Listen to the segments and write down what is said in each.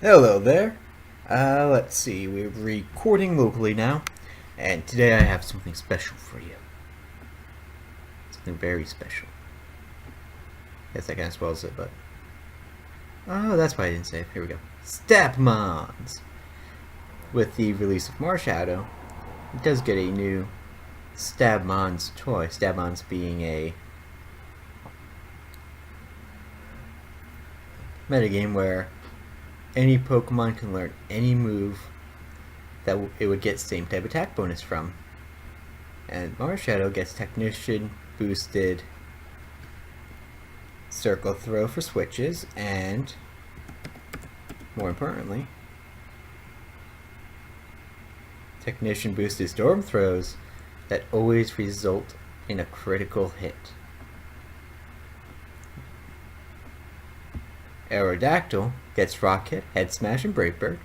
Hello there. Let's see, we're recording locally now, and today I have something special for you. Something very special. Guess that kind of spoils it, but... Oh, that's why I didn't save. Here we go. STABmons! With the release of Marshadow, it does get a new STABmons toy. STABmons being a metagame where any Pokemon can learn any move that it would get same type attack bonus from. And Marshadow gets Technician boosted Circle Throw for switches, and more importantly, Technician boosted Storm Throws that always result in a critical hit. Aerodactyl gets Rock Hit, Head Smash, and Brave Bird.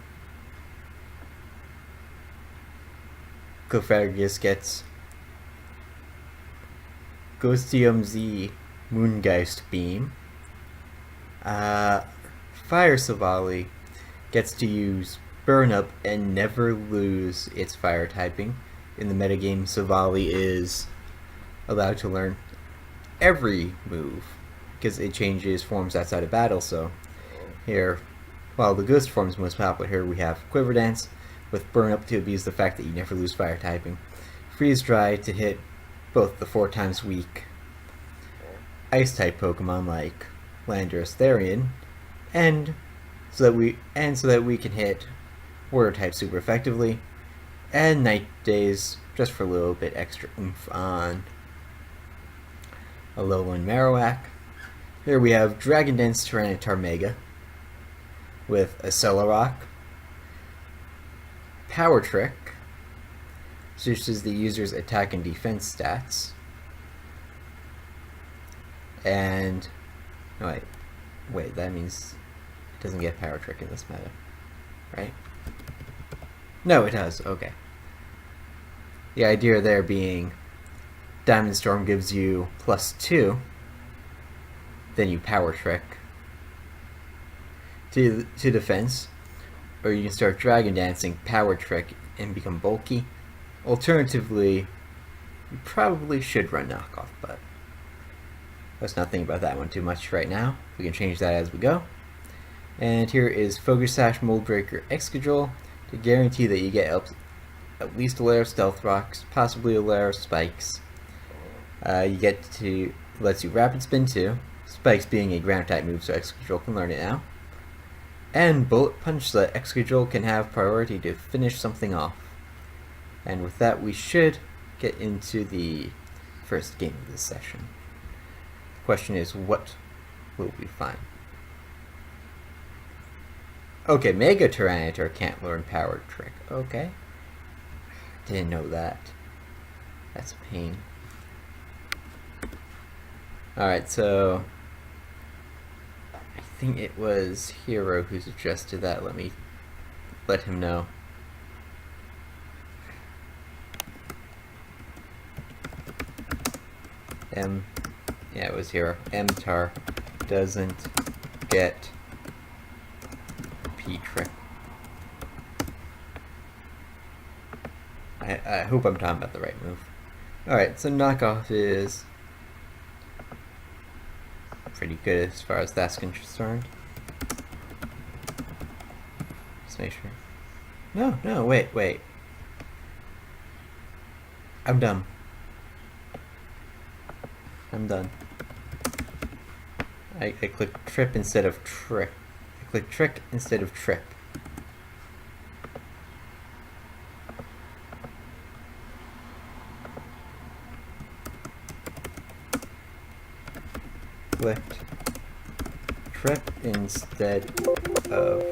Cofagrigus gets Ghostium Z Moongeist Beam. Fire Savali gets to use Burn Up and never lose its fire typing. In the metagame, Savali is allowed to learn every move because it changes forms outside of battle. So here, while the ghost form is most popular, here we have Quiver Dance with Burn Up to abuse the fact that you never lose fire typing, Freeze Dry to hit both the 4 times weak ice type Pokemon like Landorus, Therian, and so that we can hit water type super effectively, and Night Days just for a little bit extra oomph on Alolan Marowak. Here we have Dragon Dance Tyranitar Mega with Accelerock, Power Trick, switches the user's attack and defense stats, and no, wait, that means it doesn't get Power Trick in this meta, right? No, it does. Okay. The idea there being Diamond Storm gives you +2. Then you Power Trick to defense, or you can start Dragon Dancing, Power Trick, and become bulky. Alternatively, you probably should run Knockoff, but let's not think about that one too much right now. We can change that as we go. And here is Focus Sash, Mold Breaker, Excadrill to guarantee that you get at least a layer of Stealth Rocks, possibly a layer of Spikes. You get to lets you Rapid Spin too. Spikes being a ground type move, so Excadrill can learn it now. And Bullet Punch, so that Excadrill can have priority to finish something off. And with that, we should get into the first game of this session. The question is, what will we find? Okay, Mega Tyranitar can't learn Power Trick. Okay. Didn't know that. That's a pain. Alright, so I think it was Hero who suggested that. Let me let him know. Yeah, it was Hero. Mtar doesn't get P-Trick. I hope I'm talking about the right move. Alright, so Knockoff is pretty good as far as that's concerned. Just make sure. No, wait. I'm dumb. I'm done. I clicked Trip instead of Trick. I clicked Trick instead of Trip. Clicked Trip instead of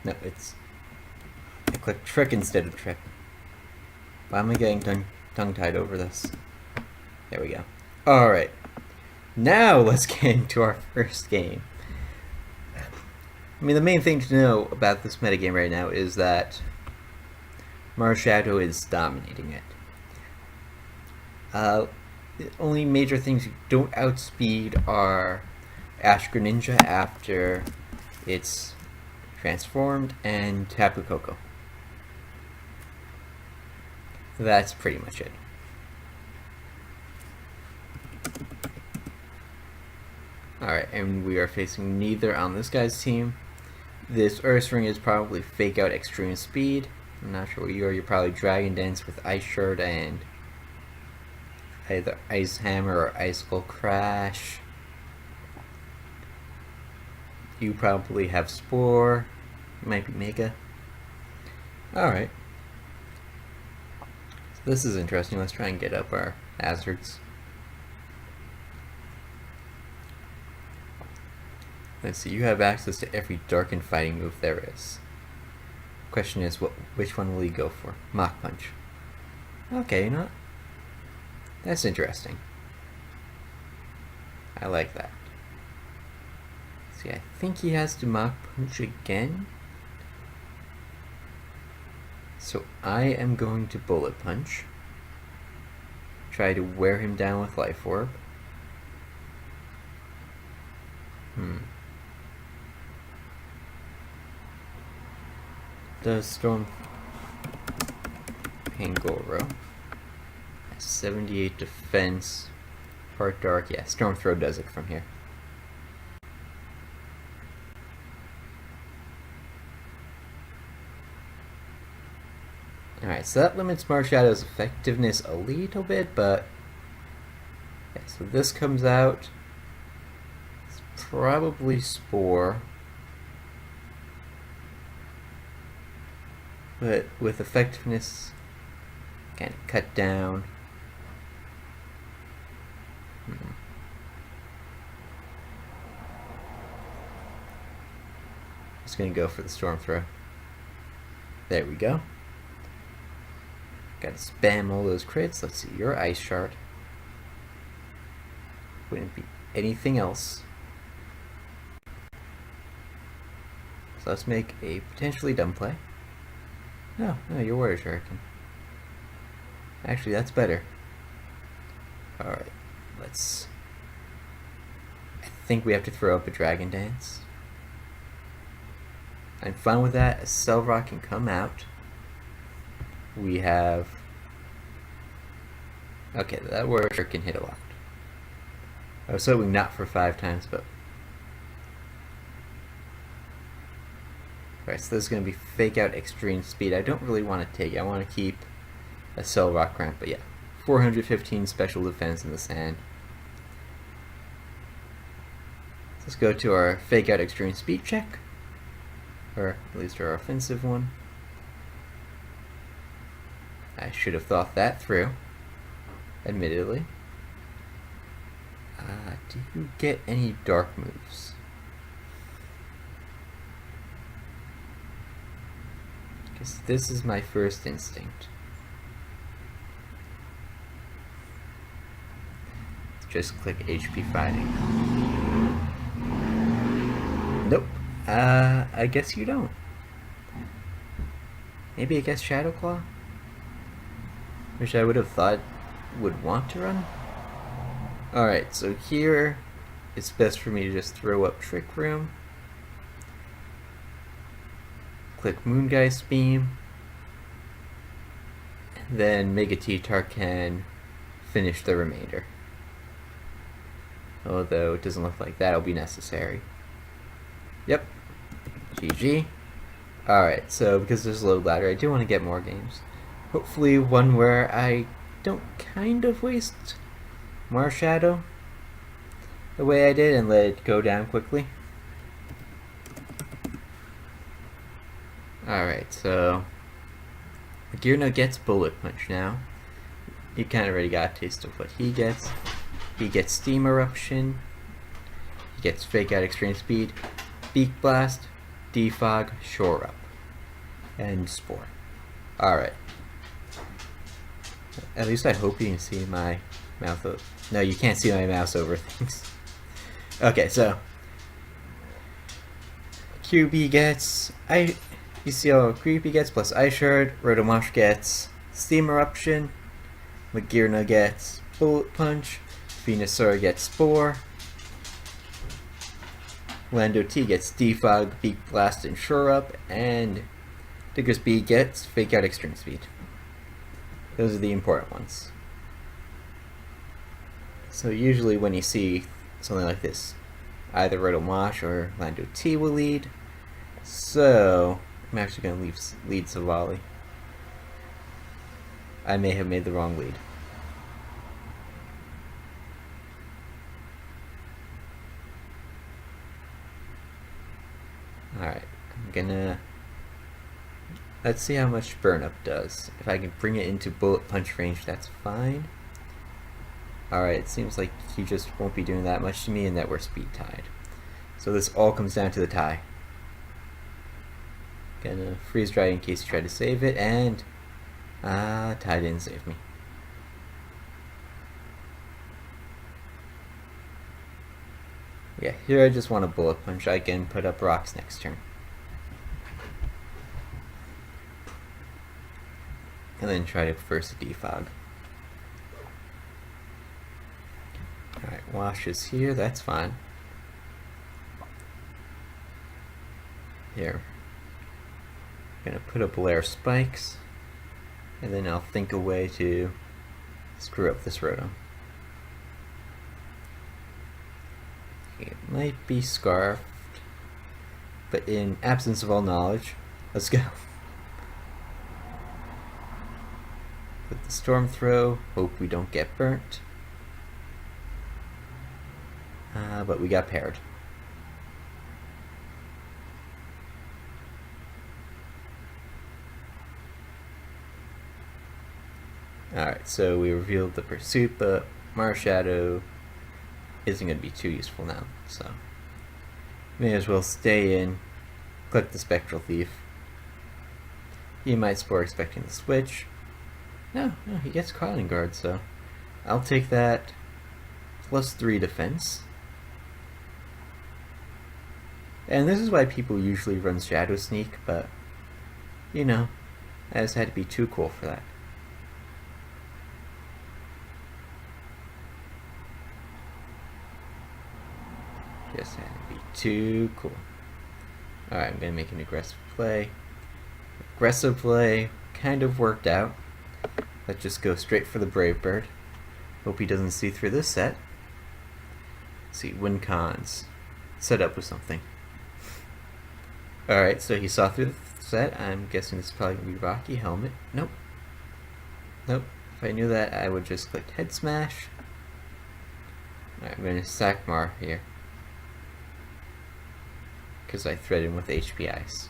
no, I clicked Trick instead of Trip. Why am I getting tongue-tied over this? There we go. Alright. Now let's get into our first game. I mean, the main thing to know about this metagame right now is that Marshadow is dominating it. The only major things you don't outspeed are Ash Greninja after it's transformed and Tapu Koko. That's pretty much it. Alright, and we are facing neither on this guy's team. This Ursaring is probably Fake Out Extreme Speed. I'm not sure what you are. You're probably Dragon Dance with Ice Shard and either Ice Hammer or Icicle Crash. You probably have Spore. You might be Mega. Alright. So this is interesting. Let's try and get up our hazards. Let's see, you have access to every dark and fighting move there is. Question is, which one will you go for? Mach Punch. Okay, you know what? That's interesting. I like that. See, I think he has to Mach Punch again. So I am going to Bullet Punch. Try to wear him down with Life Orb. Does Storm Pangoro 78 defense, Part Dark? Yeah, Storm Throw does it from here. Alright, so that limits Marshadow's effectiveness a little bit, but yeah, so this comes out. It's probably Spore. But with effectiveness kind of cut down. Just gonna go for the Storm Throw. There we go. Gotta spam all those crits. Let's see, your Ice Shard. Wouldn't be anything else. So let's make a potentially dumb play. No, your Warrior Shuriken. Actually, that's better. Alright, let's... I think we have to throw up a Dragon Dance. I'm fine with that. A Cell Rock can come out. We have... Okay, that Warrior Shuriken can hit a lot. I was hoping not for 5 times, but... Alright, so this is going to be Fake Out Extreme Speed. I don't really want to take it. I want to keep a Cell Rock Cramp, but yeah. 415 special defense in the sand. Let's go to our Fake Out Extreme Speed check. Or at least our offensive one. I should have thought that through. Admittedly. Do you get any dark moves? Because this is my first instinct. Just click HP Fighting. Nope. I guess you don't. Maybe I guess Shadow Claw? Which I would have thought would want to run. Alright, so here it's best for me to just throw up Trick Room. Click Moongeist Beam. And then Mega T-Tar can finish the remainder. Although it doesn't look like that'll be necessary. Yep. GG. Alright, so because there's a load ladder, I do want to get more games. Hopefully one where I don't kind of waste Marshadow the way I did and let it go down quickly. Alright, so Gearno gets Bullet Punch now. You kind of already got a taste of what he gets. He gets Steam Eruption. He gets Fake Out Extreme Speed, Beak Blast, Defog, Shore Up, and Spore. Alright. At least I hope you can see my mouth. No, you can't see my mouse over things. Okay, so QB gets you see how Creepy gets plus Ice Shard. Rotomosh gets Steam Eruption. Magearna gets Bullet Punch, Venusaur gets Spore, Lando T gets Defog, Beak Blast, and Shore Up, and Diggersby gets Fake Out Extreme Speed. Those are the important ones. So usually when you see something like this, either Riddle Mosh or Lando T will lead. So I'm actually going to lead Savali. I may have made the wrong lead. Alright, I'm gonna... Let's see how much Burn Up does. If I can bring it into Bullet Punch range, that's fine. Alright, it seems like he just won't be doing that much to me and that we're speed tied. So this all comes down to the tie. Gonna freeze dry in case you try to save it, and tie didn't save me. Yeah, here I just want a Bullet Punch. I can put up rocks next turn. And then try to first defog. Alright, Wash is here, that's fine. Here. I'm gonna put up Lair Spikes, and then I'll think a way to screw up this Rotom. It might be Scarfed, but in absence of all knowledge, let's go. With the Storm Throw, hope we don't get burnt. But we got paired. Alright, so we revealed the Pursuit, but Marshadow isn't going to be too useful now, so may as well stay in, click the Spectral Thief. He might Spore expecting the switch. No, he gets Calling Guard, so I'll take that plus 3 defense. And this is why people usually run Shadow Sneak, but you know, I just had to be too cool for that. Just had to be too cool. Alright, I'm going to make an aggressive play. Aggressive play kind of worked out. Let's just go straight for the Brave Bird. Hope he doesn't see through this set. Let's see, win cons. Set up with something. Alright, so he saw through the set. I'm guessing this is probably going to be Rocky Helmet. Nope. Nope. If I knew that, I would just click Head Smash. Alright, I'm going to sack Mar here, because I threatened with HP Ice.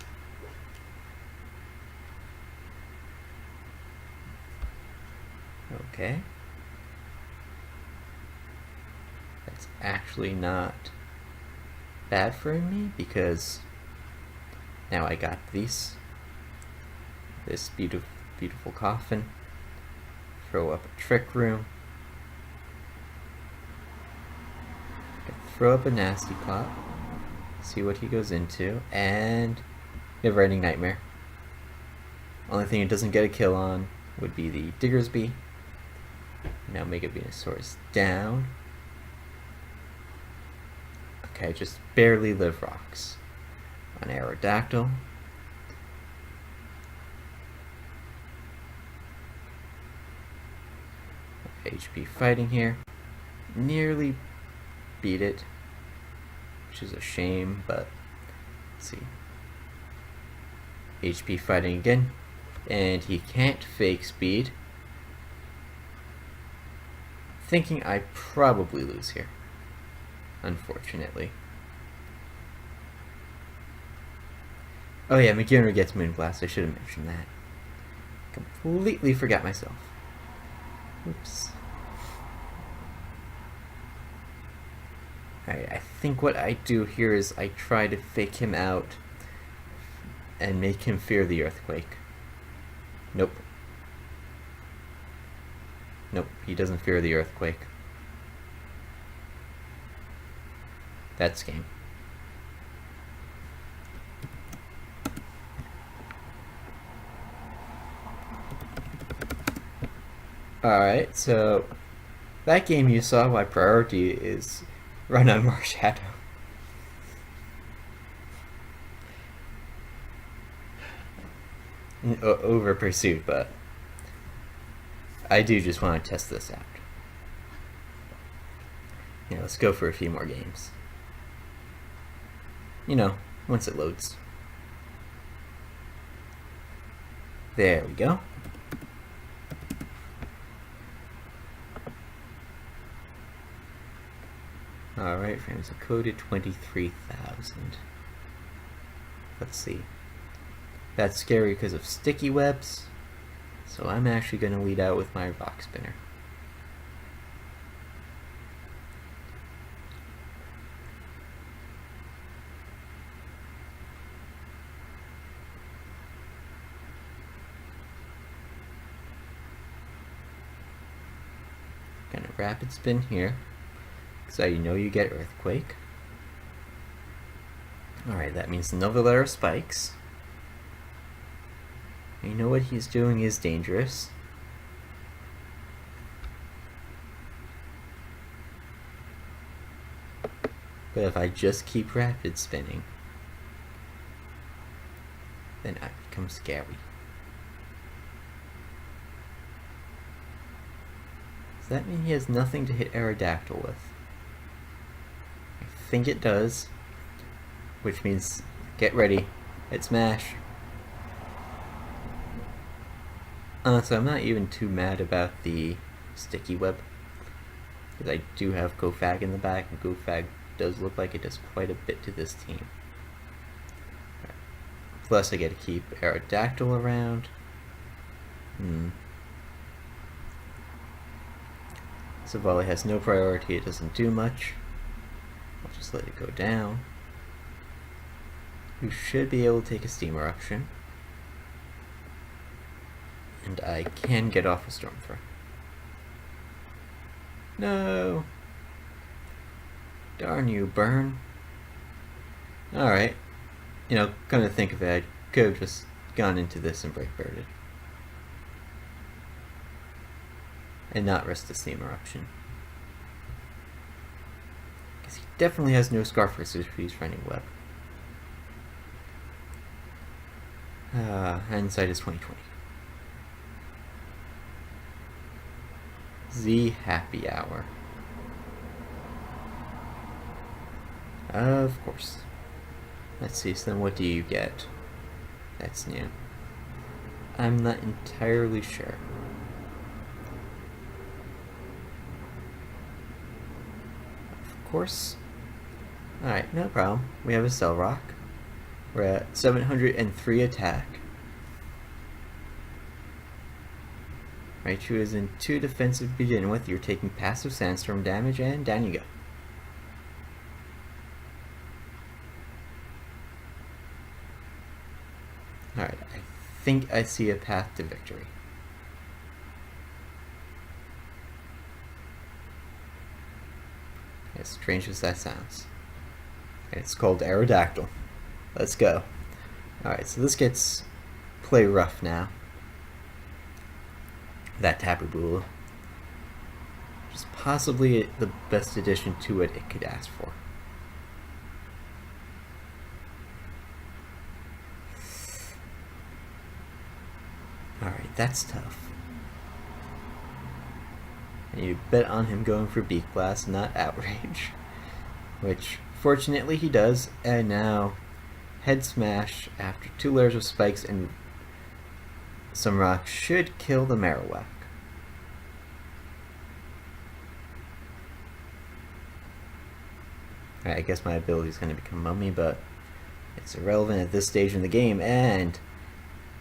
Okay. That's actually not bad for me, because now I got this beautiful coffin. Throw up a Trick Room. Throw up a Nasty Plot. See what he goes into, and Never Ending Nightmare. Only thing it doesn't get a kill on would be the Diggersby. Now Mega Venusaur's down. Okay, just barely live rocks on Aerodactyl. HP fighting here. Nearly beat it, which is a shame, but let's see. HP fighting again, and he can't fake speed. Thinking I probably lose here, unfortunately. Oh yeah, Magearna gets Moonblast. I should have mentioned that. Completely forgot myself. Oops. Alright, I think what I do here is I try to fake him out and make him fear the Earthquake. Nope. Nope, he doesn't fear the Earthquake. That's game. Alright, so that game you saw, my priority is run on Marshadow. Over Pursuit, but I do just want to test this out. Yeah, let's go for a few more games. You know, once it loads. There we go. Alright, frames are coded 23,000. Let's see. That's scary because of sticky webs, so I'm actually going to lead out with my rock spinner. Gonna rapid spin here, because I know you get earthquake. Alright, that means another layer of spikes. You know what he's doing is dangerous. But if I just keep rapid spinning, then I become scary. Does that mean he has nothing to hit Aerodactyl with? I think it does. Which means, get ready. Hit smash. So I'm not even too mad about the sticky web, because I do have GoFag in the back, and GoFag does look like it does quite a bit to this team. Right. Plus I get to keep Aerodactyl around. Savali has no priority, it doesn't do much. I'll just let it go down. You should be able to take a steam eruption. And I can get off a storm throw. No! Darn you, burn. Alright. You know, come to think of it, I could have just gone into this and break birded. And not risk the steam eruption. Because he definitely has no scarf resist if he's running web. Hindsight is 2020. Z happy hour. Of course. Let's see, so then what do you get? That's new. I'm not entirely sure. Of course. Alright, no problem. We have a Cell Rock. We're at 703 attack. Raichu is in 2 defensive to begin with. You're taking passive Sandstorm damage, and down you go. Alright, I think I see a path to victory. As strange as that sounds. It's called Aerodactyl. Let's go. Alright, so this gets play rough now. That Tapu Bulu. Which is possibly the best addition to it could ask for. Alright, that's tough. And you bet on him going for Beak Blast, not Outrage. Which, fortunately, he does. And now, Head Smash after 2 layers of spikes and some rocks should kill the Marowak. Alright, I guess my ability is going to become Mummy, but it's irrelevant at this stage in the game, and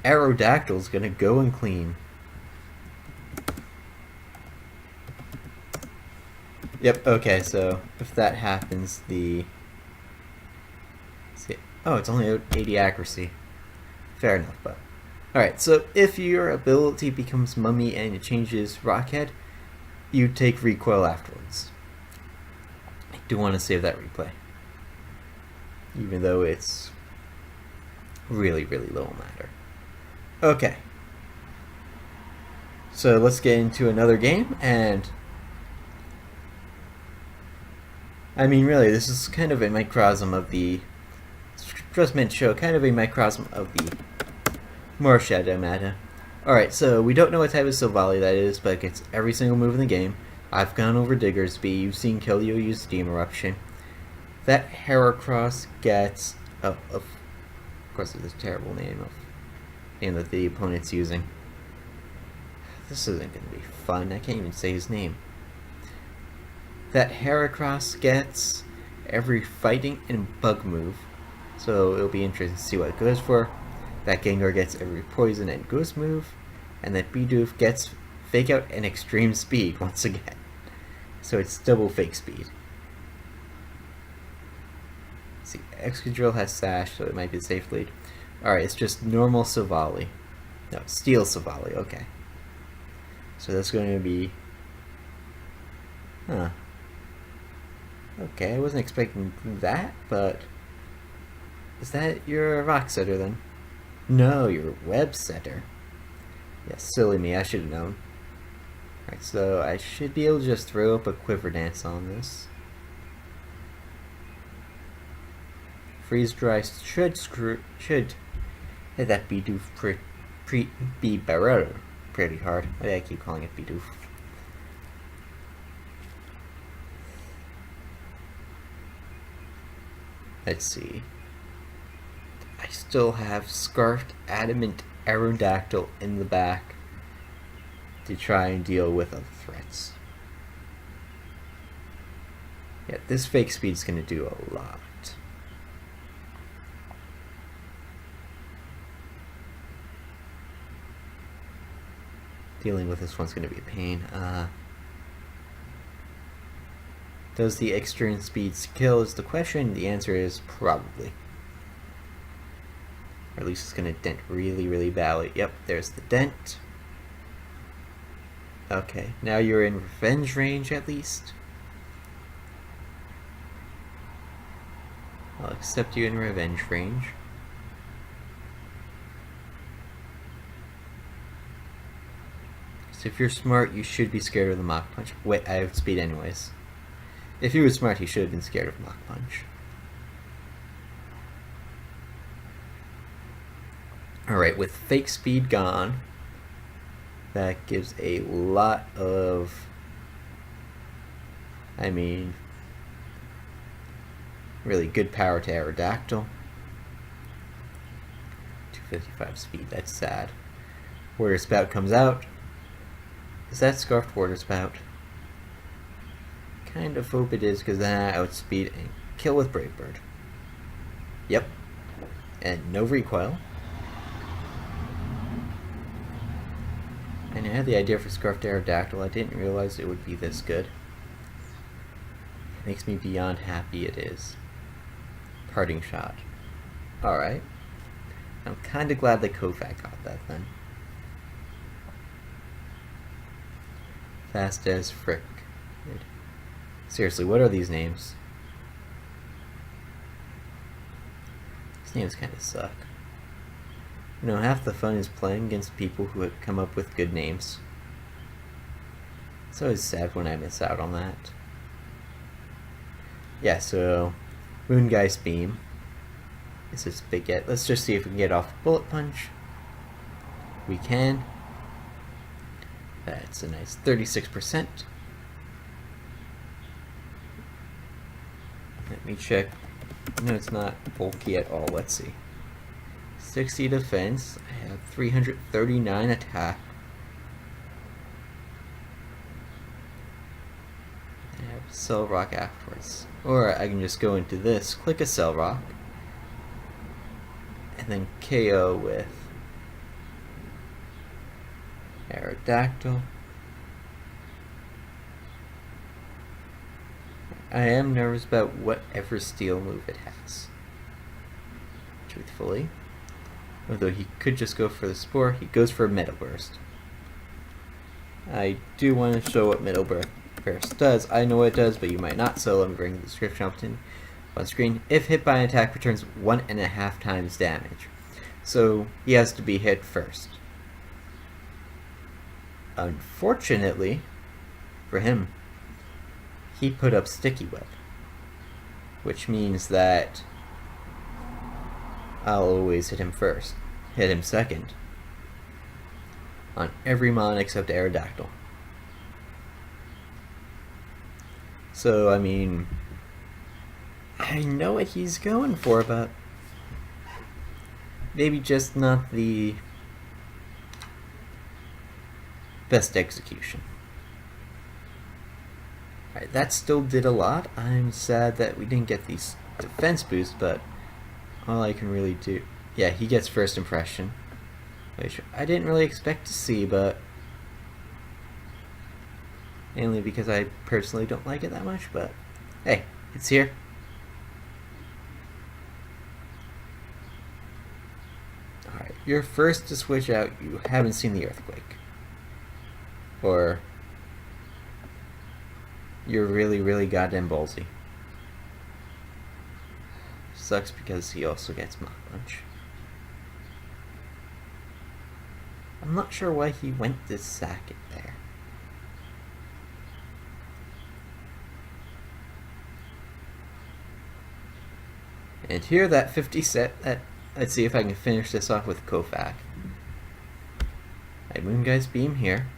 Aerodactyl is going to go and clean. Yep, okay, so if that happens, oh, it's only 80 accuracy. Fair enough, but alright, so if your ability becomes Mummy and it changes Rockhead, you take recoil afterwards. I do want to save that replay, even though it's really, really low matter. Okay. So let's get into another game, and I mean, really, this is kind of a microcosm of the Stressment show, kind of a microcosm of the Marshadow meta. Alright, so we don't know what type of Silvally that is, but it gets every single move in the game. I've gone over Diggersby, you've seen Killio use Steam Eruption. That Heracross gets, of course it's a terrible name that the opponent's using. This isn't going to be fun, I can't even say his name. That Heracross gets every fighting and bug move, so it'll be interesting to see what it goes for. That Gengar gets every poison and ghost move, and that Bidoof gets fake out and extreme speed once again. So it's double fake speed. See, Excadrill has Sash, so it might be a safe lead. Alright, it's just normal Silvally. No, Steel Silvally, okay. So that's going to be... Huh. Okay, I wasn't expecting that, but... Is that your Rock Setter then? No, you're a Web Setter. Yeah, silly me, I should have known. Alright, so I should be able to just throw up a Quiver Dance on this. Freeze Dry should hit that Bidoof be better pretty hard. Why do I keep calling it Bidoof? Let's see. I still have Scarfed Adamant Aerodactyl in the back to try and deal with other threats. Yeah, this fake speed's gonna do a lot. Dealing with this one's gonna be a pain. Does the extreme speed kill is the question? The answer is probably. Or at least it's going to dent really, really badly. Yep, there's the dent. Okay, now you're in revenge range at least. I'll accept you in revenge range. So if you're smart, you should be scared of the Mach Punch. Wait, I have speed anyways. If he was smart, he should have been scared of Mach Punch. Alright, with fake speed gone, that gives a lot of, I mean, really good power to Aerodactyl. 255 speed, that's sad. Water Spout comes out. Is that Scarfed Water Spout? Kind of hope it is, because then I outspeed and kill with Brave Bird. Yep. And no recoil. And I had the idea for Scarfed Aerodactyl. I didn't realize it would be this good. It makes me beyond happy it is. Parting Shot. Alright. I'm kinda glad that Kofak got that then. Fast as frick. Seriously, what are these names? These names kinda suck. You know, half the fun is playing against people who have come up with good names. It's always sad when I miss out on that. Yeah, so Moongeist Beam is this big get. Let's just see if we can get off Bullet Punch. We can. That's a nice 36%. Let me check. No, it's not bulky at all. Let's see. 60 defense. I have 339 attack. I have Cell Rock afterwards. Or I can just go into this, click a Cell Rock, and then KO with Aerodactyl. I am nervous about whatever steel move it has. Truthfully. Although he could just go for the Spore, he goes for Metal Burst. I do want to show what Metal Burst does. I know what it does, but you might not, so let me bring the description up on screen. If hit by an attack, returns 1.5 times damage. So he has to be hit first. unfortunately for him, he put up Sticky Web, which means that I'll always hit him first, hit him second, on every mon except Aerodactyl. So, I mean, I know what he's going for, but maybe just not the best execution. Alright, that still did a lot. I'm sad that we didn't get these defense boosts, but all I can really do... Yeah, he gets first impression, which I didn't really expect to see, but mainly because I personally don't like it that much, but hey, it's here. Alright, you're first to switch out. You haven't seen the earthquake. Or you're really, really goddamn ballsy. Sucks because he also gets Mach Punch. I'm not sure why he went to sack it there. And here, that 50 set, let's see if I can finish this off with Kofak. I Moongeist Beam here.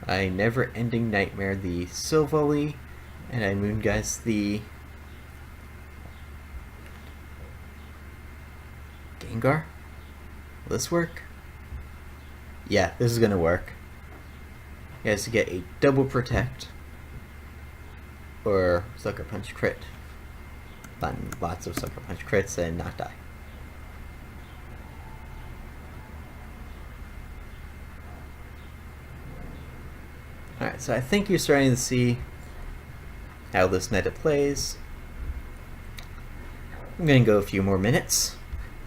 I Never Ending Nightmare the Silvally, and I Moongeist the Gengar? Will this work? Yeah, this is gonna work. He has to get a double protect or Sucker Punch crit. Lots of Sucker Punch crits and not die. Alright, so I think you're starting to see how this meta plays. I'm gonna go a few more minutes,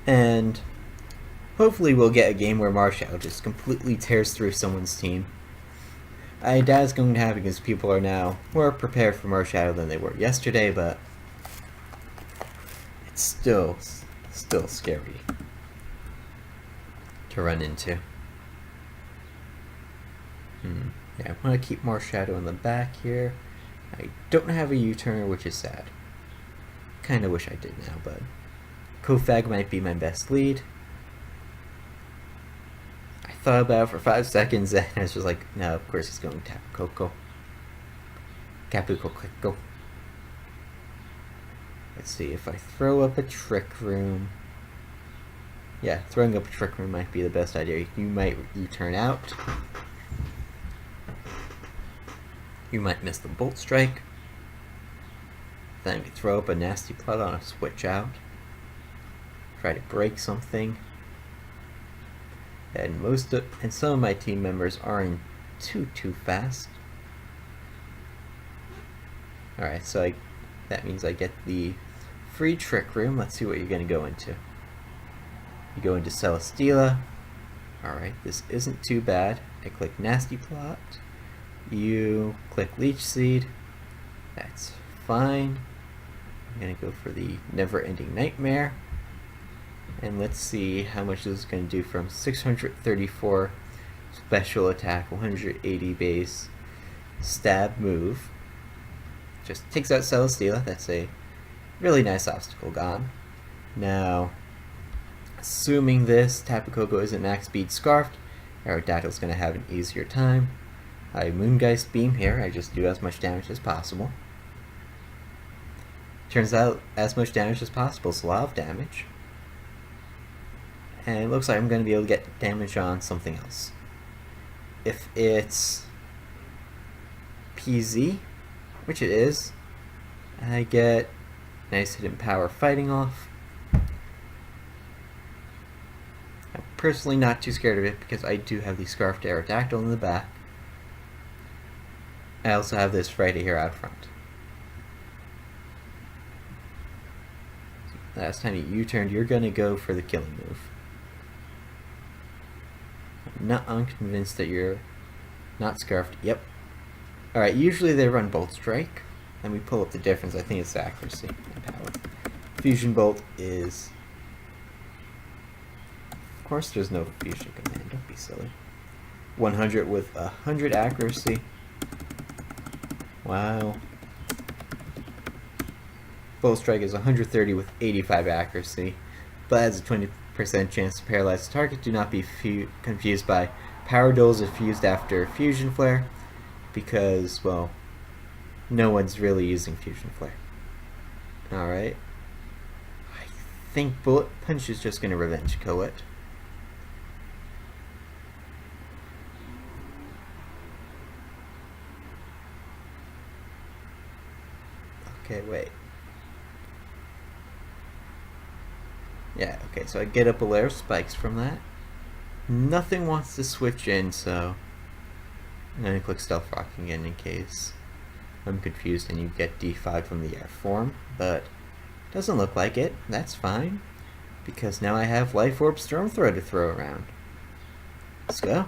and hopefully we'll get a game where Marshadow just completely tears through someone's team. I doubt it's going to happen because people are now more prepared for Marshadow than they were yesterday, but it's still scary to run into. Yeah, I want to keep Marshadow in the back here. I don't have a U-turner, which is sad. Kinda wish I did now, but Kofag might be my best lead. I thought about it for 5 seconds and I was just like, no, of course he's going Tapu Koko. Capu-Koko. Let's see, if I throw up a Trick Room... Yeah, throwing up a Trick Room might be the best idea. You might U-turn out. You might miss the Bolt Strike. Then we throw up a Nasty Plot on a switch out. Try to break something. And some of my team members aren't too fast. Alright, so that means I get the free Trick Room. Let's see what you're gonna go into. You go into Celesteela. Alright, this isn't too bad. I click Nasty Plot. You click Leech Seed. That's fine. I'm gonna go for the Never Ending Nightmare. And let's see how much this is going to do from 634 special attack, 180 base, stab move. Just takes out Celesteela. That's a really nice obstacle gone. Now, assuming this Tapu Koko isn't max speed scarfed, Aerodactyl's going to have an easier time. I Moongeist Beam here. I just do as much damage as possible. Turns out, as much damage as possible is a lot of damage. And it looks like I'm going to be able to get damage on something else. If it's PZ, which it is, I get nice hidden power fighting off. I'm personally not too scared of it because I do have the Scarfed Aerodactyl in the back. I also have this right here out front. Last time you U-turned, you're going to go for the killing move. I'm not unconvinced that you're not scarfed. Yep. Alright, usually they run Bolt Strike. Let me pull up the difference. I think it's accuracy and power. Fusion Bolt is... Of course there's no fusion command. Don't be silly. 100 with 100 accuracy. Wow. Full strike is 130 with 85 accuracy, but has a 20% chance to paralyze the target. Do not be confused by power duels if used after fusion flare, because, well, no one's really using fusion flare. Alright. I think Bullet Punch is just going to revenge kill it. Okay, wait. Yeah, okay, so I get up a layer of spikes from that. Nothing wants to switch in, so I'm going to click Stealth Rock again in case I'm confused and you get D5 from the air form, but doesn't look like it. That's fine, because now I have Life Orb Storm Throw to throw around. Let's go.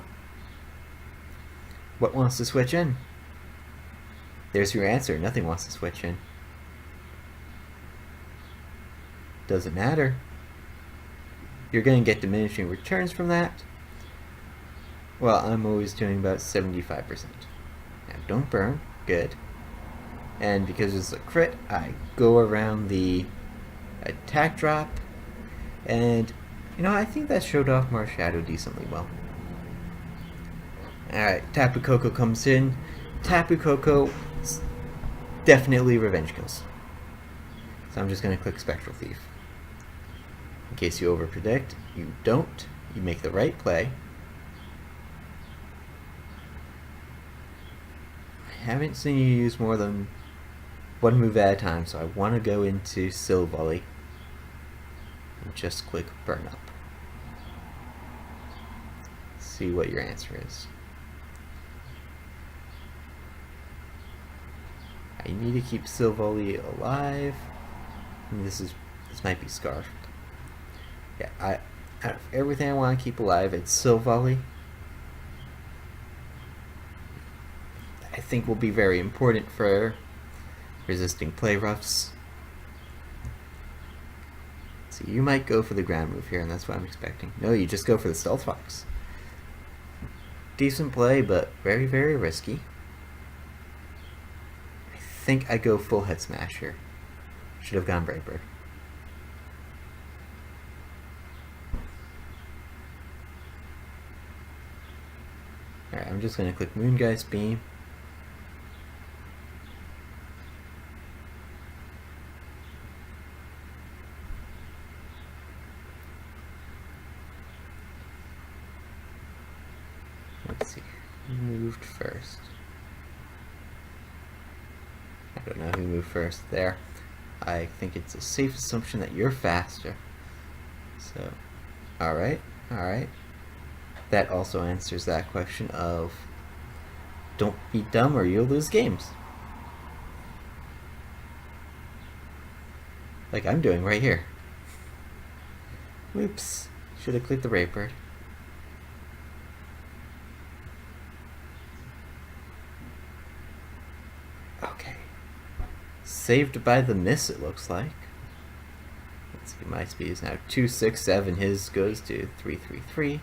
What wants to switch in? There's your answer. Nothing wants to switch in. Doesn't matter. You're going to get diminishing returns from that. Well, I'm always doing about 75%. Now, don't burn. Good. And because it's a crit, I go around the attack drop. And, you know, I think that showed off Marshadow decently well. Alright, Tapu Koko comes in. Tapu Koko definitely revenge kills. So I'm just going to click Spectral Thief. In case you overpredict, you don't. You make the right play. I haven't seen you use more than one move at a time, so I want to go into Sill Volley and just click Burn Up. See what your answer is. I need to keep Sill Volley alive. And this might be Scarfed. Yeah, out of everything I want to keep alive, it's Sill Volley. I think will be very important for resisting play roughs. So you might go for the ground move here, and that's what I'm expecting. No, you just go for the Stealth Fox. Decent play, but very, very risky. I think I go full head smash here. Should have gone Brave Bird. Alright, I'm just going to click Moongeist Beam. Let's see, who moved first? I don't know who moved first there. I think it's a safe assumption that you're faster. So, alright. That also answers that question of don't be dumb or you'll lose games. Like I'm doing right here. Whoops. Should have clicked the Brave Bird. Okay. Saved by the miss, it looks like. Let's see, my speed is now 267. His goes to 333.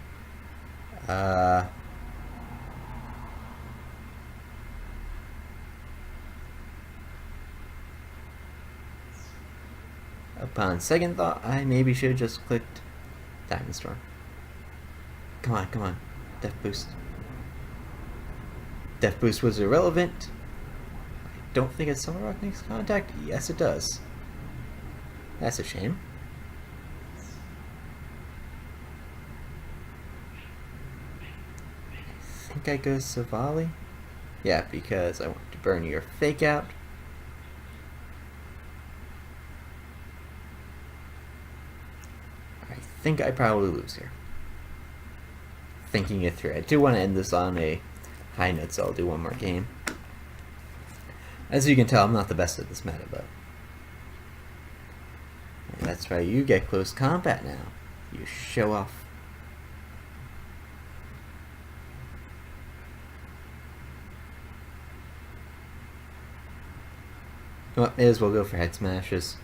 Upon second thought, I maybe should have just clicked Diamond Storm. Come on. Death Boost. Death Boost was irrelevant. I don't think it's Solar Rock makes contact. Yes, it does. That's a shame. I think I go Savali. Yeah, because I want to burn your Fake Out. I think I probably lose here. Thinking it through. I do want to end this on a high note, so I'll do one more game. As you can tell, I'm not the best at this meta, but that's right, you get close combat now. You show off. Well, may as well go for head smashes.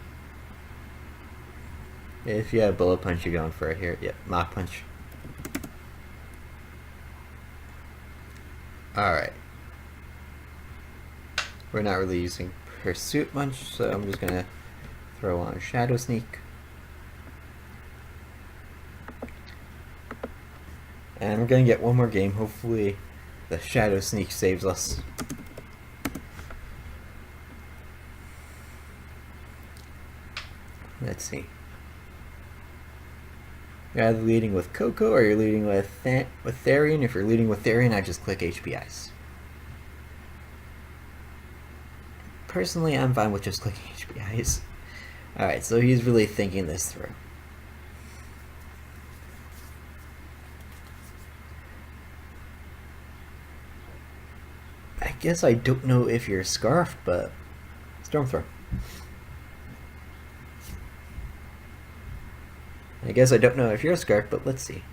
If you have Bullet Punch, you're going for it here. Yep, Mach Punch. Alright. We're not really using Pursuit much, so I'm just gonna throw on Shadow Sneak. And we're gonna get one more game. Hopefully the Shadow Sneak saves us. Let's see. You're either leading with Coco or you're leading with Therian. If you're leading with Therian, I just click HPIs. Personally, I'm fine with just clicking HPIs. Alright, so he's really thinking this through. I guess I don't know if you're Scarfed, but Stormthrow. I guess I don't know if you're Scarfed, but let's see.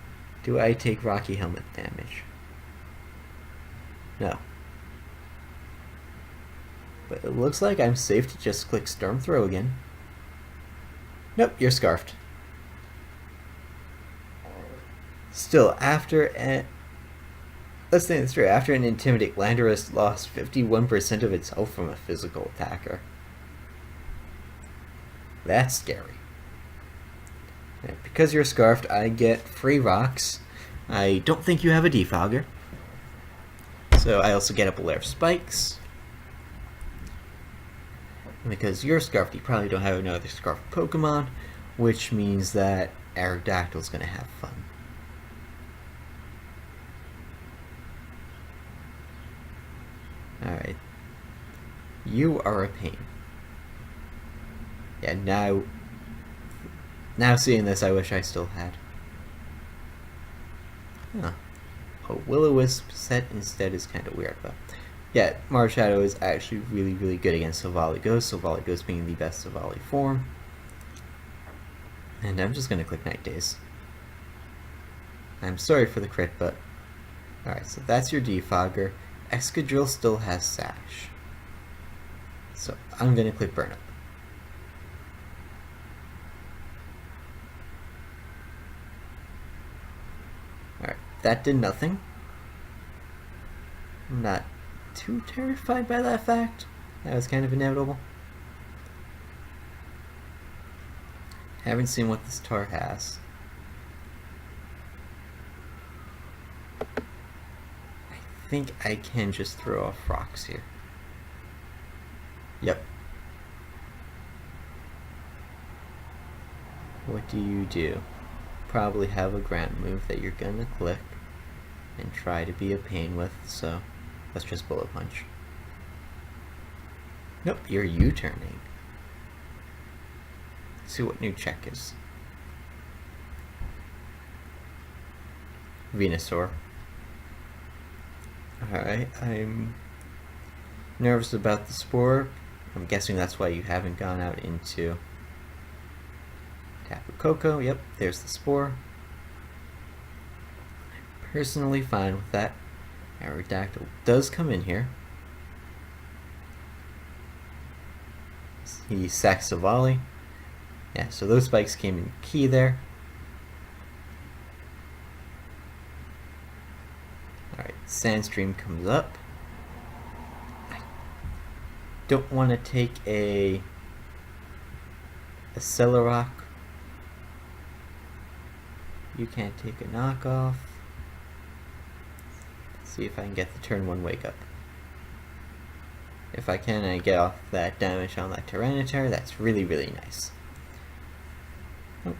Do I take Rocky Helmet damage? No. But it looks like I'm safe to just click Stormthrow again. Nope, you're Scarfed. Still, let's think this through. After an Intimidate, Landorus lost 51% of its health from a physical attacker. That's scary. And because you're Scarfed, I get free rocks. I don't think you have a Defogger. So I also get a Lair of Spikes. And because you're Scarfed, you probably don't have another Scarfed Pokemon, which means that Aerodactyl's going to have fun. Alright. You are a pain. Yeah, now seeing this, I wish I still had. Huh. A Will-O-Wisp set instead is kind of weird, but yeah, Marshadow is actually really, really good against Silvally Ghost, Silvally Ghost being the best Silvally form. And I'm just going to click Night Days. I'm sorry for the crit, but alright, so that's your Defogger. Excadrill still has Sash. So I'm going to click Burn Up. Alright, that did nothing. I'm not too terrified by that fact. That was kind of inevitable. Haven't seen what this Tar has. I think I can just throw off rocks here. Yep. What do you do? Probably have a ground move that you're gonna click and try to be a pain with, so let's just Bullet Punch. Nope, you're U-turning. See what new check is. Venusaur. Alright, I'm nervous about the Spore. I'm guessing that's why you haven't gone out into Tapu Koko. Yep, there's the Spore. I'm personally fine with that. Aerodactyl does come in here. He sacks Silvally. Yeah, so those spikes came in key there. Alright, Sandstream comes up. I don't want to take a Celerock. You can't take a knockoff. Let's see if I can get the turn 1 Wake Up. If I can, I get off that damage on that Tyranitar. That's really, really nice. Oh.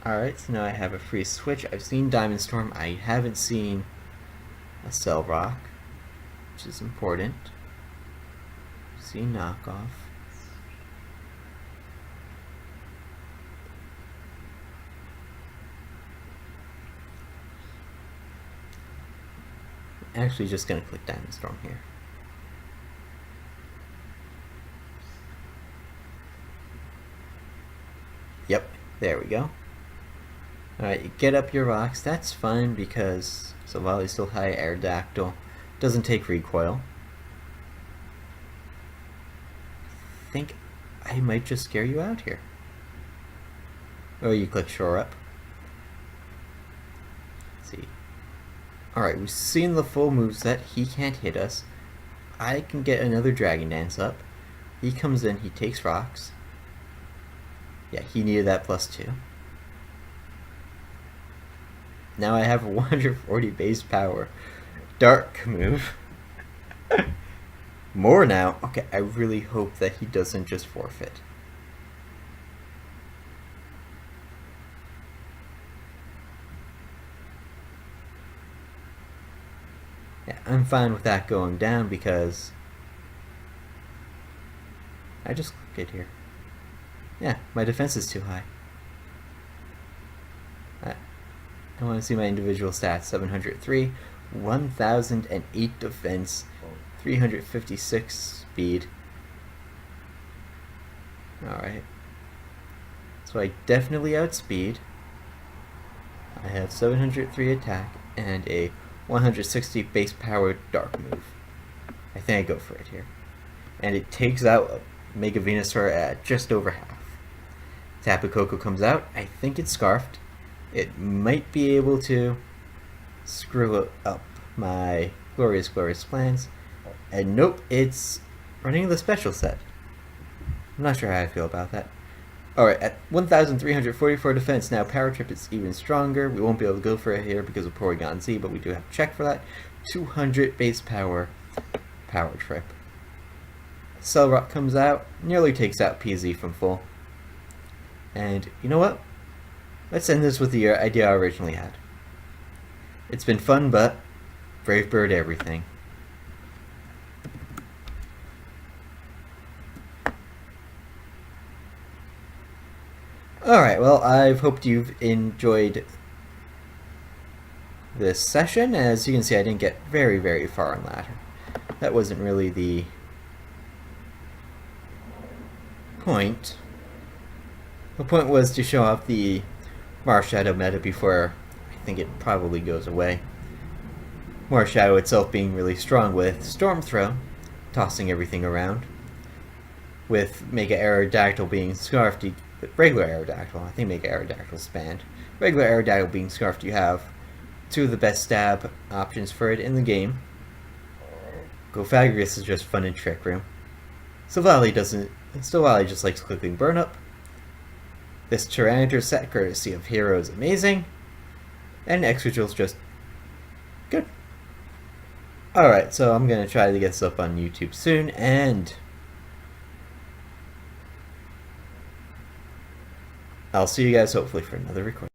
Alright, so now I have a free switch. I've seen Diamond Storm. I haven't seen a Cellrock, which is important. See knockoff. Actually just going to click Diamond Storm here. Yep, there we go. Alright, you get up your rocks. That's fine because Silvally's still high. Aerodactyl doesn't take recoil. I think I might just scare you out here. Or you click Shore Up. Let's see. Alright, we've seen the full moveset. He can't hit us. I can get another Dragon Dance up. He comes in, he takes rocks. Yeah, he needed that +2. Now I have 140 base power. Dark move. More now. Okay, I really hope that he doesn't just forfeit. Yeah, I'm fine with that going down because I just click it here. Yeah, my defense is too high. I want to see my individual stats. 703, 1008 defense, 356 speed. Alright. So I definitely outspeed. I have 703 attack and a 160 base power dark move. I think I go for it here. And it takes out Mega Venusaur at just over half. Tapu Koko comes out. I think it's Scarfed. It might be able to screw up my glorious plans. And nope, it's running the special set. I'm not sure how I feel about that. Alright, at 1,344 defense, now Power Trip is even stronger. We won't be able to go for it here because of Porygon Z, but we do have to check for that. 200 base power, Power Trip. Cellrock comes out, nearly takes out PZ from full. And you know what? Let's end this with the idea I originally had. It's been fun, but Brave Bird everything. Alright, well, I've hoped you've enjoyed this session. As you can see, I didn't get very far on ladder. That wasn't really the point. The point was to show off the Marshadow meta before I think it probably goes away. Marshadow itself being really strong with Storm Throw, tossing everything around. With Mega Aerodactyl being Scarfed, regular Aerodactyl, I think Mega Aerodactyl's banned. Regular Aerodactyl being Scarfed, you have two of the best stab options for it in the game. Gofagrius is just fun in Trick Room. Silvally just likes clicking Burn Up. This Tyranitar set, courtesy of Hero, is amazing. And Excadrill's just good. Alright, so I'm going to try to get this up on YouTube soon, and I'll see you guys hopefully for another recording.